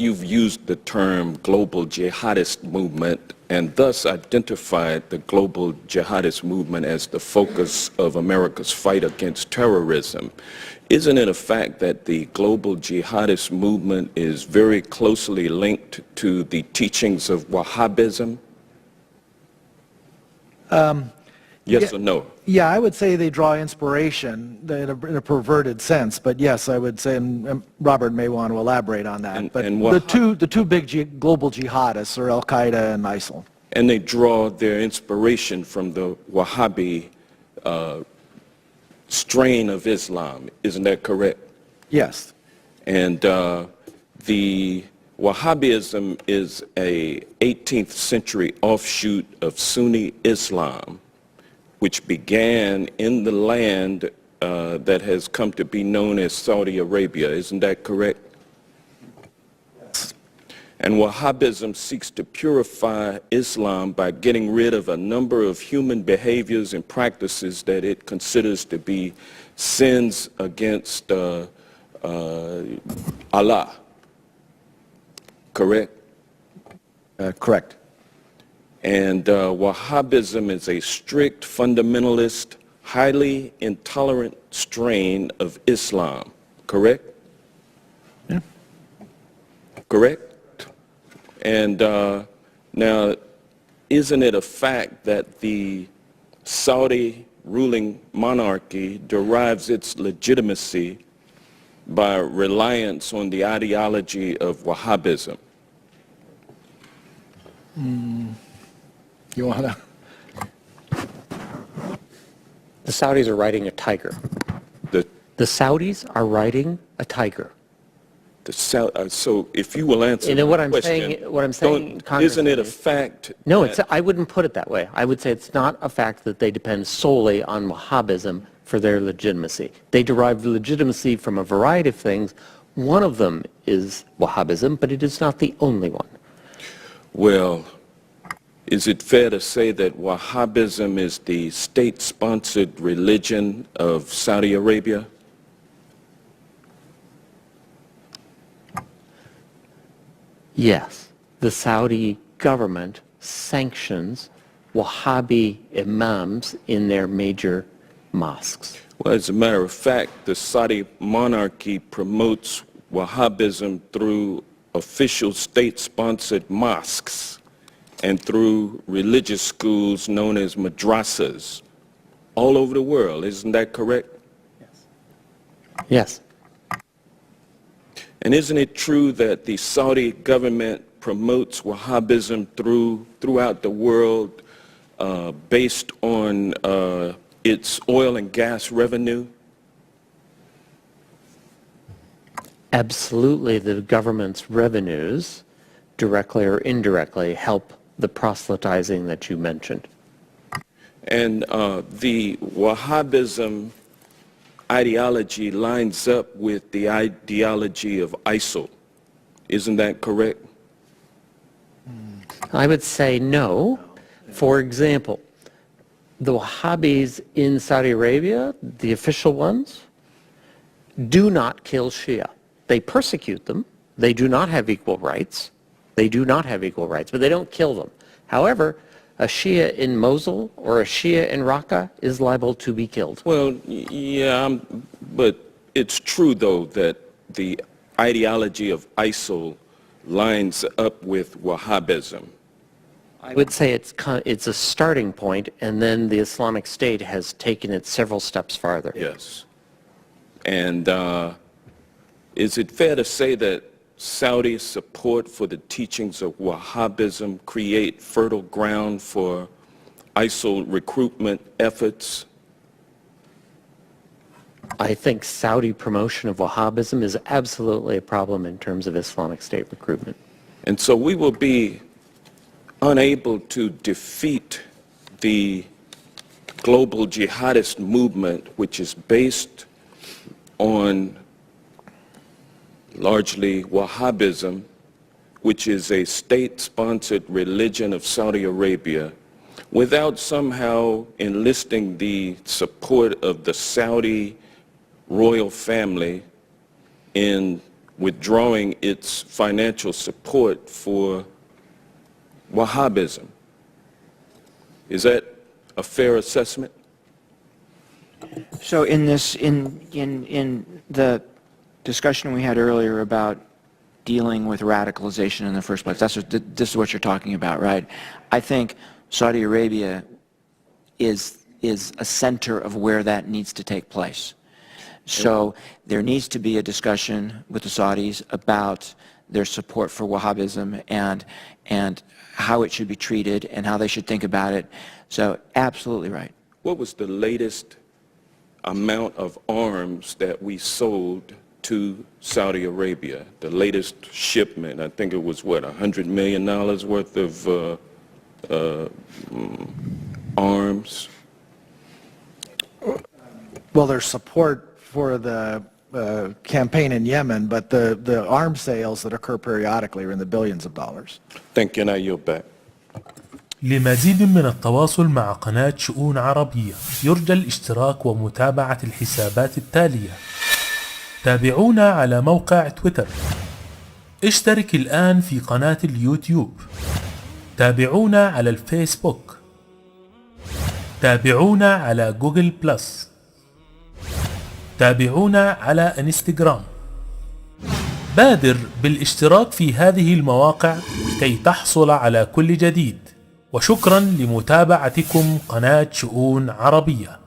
you've used the term global jihadist movement and thus identified the global jihadist movement as the focus of America's fight against terrorism. Isn't it a fact that the global jihadist movement is very closely linked to the teachings of Wahhabism? Yes or no? Yeah, I would say they draw inspiration in a perverted sense, but yes, I would say, and Robert may want to elaborate on that. But the two big global jihadists are Al-Qaeda and ISIL. And they draw their inspiration from the Wahhabi strain of Islam, isn't that correct? Yes. And the Wahhabism is a 18th century offshoot of Sunni Islam, which began in the land that has come to be known as Saudi Arabia. Isn't that correct? Yes. And Wahhabism seeks to purify Islam by getting rid of a number of human behaviors and practices that it considers to be sins against Allah. Correct? Correct. And Wahhabism is a strict, fundamentalist, highly intolerant strain of Islam. Correct? Yeah. Correct? And now, isn't it a fact that the Saudi ruling monarchy derives its legitimacy by reliance on the ideology of Wahhabism? You want to? The Saudis are riding a tiger. The Saudis are riding a tiger. So if you will answer what the I'm question, saying, isn't it a fact? No, I wouldn't put it that way. I would say it's not a fact that they depend solely on Wahhabism for their legitimacy. They derive legitimacy from a variety of things. One of them is Wahhabism, but it is not the only one. Well, is it fair to say that Wahhabism is the state-sponsored religion of Saudi Arabia? Yes, the Saudi government sanctions Wahhabi imams in their major mosques. Well, as a matter of fact, the Saudi monarchy promotes Wahhabism through official state-sponsored mosques and through religious schools known as madrasas all over the world. Isn't that correct? Yes. Yes. And isn't it true that the Saudi government promotes Wahhabism throughout the world based on its oil and gas revenue? Absolutely, the government's revenues, directly or indirectly, help the proselytizing that you mentioned. And the Wahhabism ideology lines up with the ideology of ISIL. Isn't that correct? I would say no. For example, the Wahhabis in Saudi Arabia, the official ones, do not kill Shia. They persecute them. They do not have equal rights. They do not have equal rights, but they don't kill them. However, a Shia in Mosul or a Shia in Raqqa is liable to be killed. Well, yeah, but it's true, though, that the ideology of ISIL lines up with Wahhabism. I would say it's a starting point, and then the Islamic State has taken it several steps farther. Yes. And is it fair to say that Saudi support for the teachings of Wahhabism create fertile ground for ISIL recruitment efforts? I think Saudi promotion of Wahhabism is absolutely a problem in terms of Islamic State recruitment. And so we will be unable to defeat the global jihadist movement, which is based on largely Wahhabism, which is a state-sponsored religion of Saudi Arabia, without somehow enlisting the support of the Saudi royal family in withdrawing its financial support for Wahhabism. Is that a fair assessment? So in the discussion we had earlier about dealing with radicalization in the first place, this is what you're talking about, right? I think Saudi Arabia is a center of where that needs to take place. So there needs to be a discussion with the Saudis about their support for Wahhabism and how it should be treated and how they should think about it. So absolutely right. What was the latest amount of arms that we sold to Saudi Arabia? The latest shipment, I think it was what, $100 million worth of arms? Well, there's support for the campaign in Yemen, but the arms sales that occur periodically are in the billions of dollars. Thank you, and I yield back. لمزيد من التواصل مع قناة شؤون عربية يرجى الاشتراك ومتابعة الحسابات التالية: تابعونا على موقع تويتر، اشترك الآن في قناة اليوتيوب، تابعونا على الفيسبوك، تابعونا على جوجل بلس، تابعونا على انستغرام. بادر بالاشتراك في هذه المواقع كي تحصل على كل جديد. وشكرا لمتابعتكم قناة شؤون عربية.